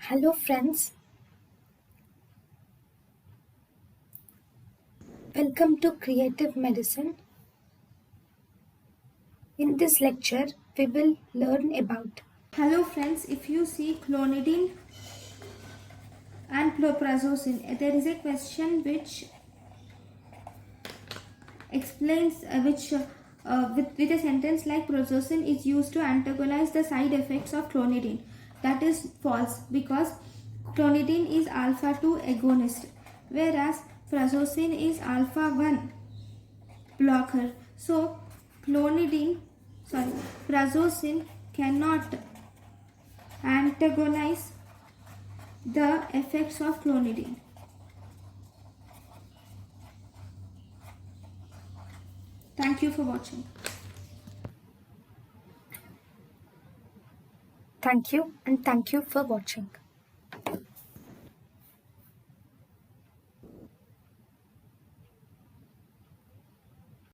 Hello friends, welcome to Creative Medicine. In this lecture, we will learn about. Hello friends, if you see clonidine and prazosin, there is a question which explains with a sentence like prazosin is used to antagonize the side effects of clonidine. That is false because clonidine is alpha 2 agonist whereas prazosin is alpha 1 blocker. So prazosin cannot antagonize the effects of clonidine. Thank you for watching. Thank you and thank you for watching.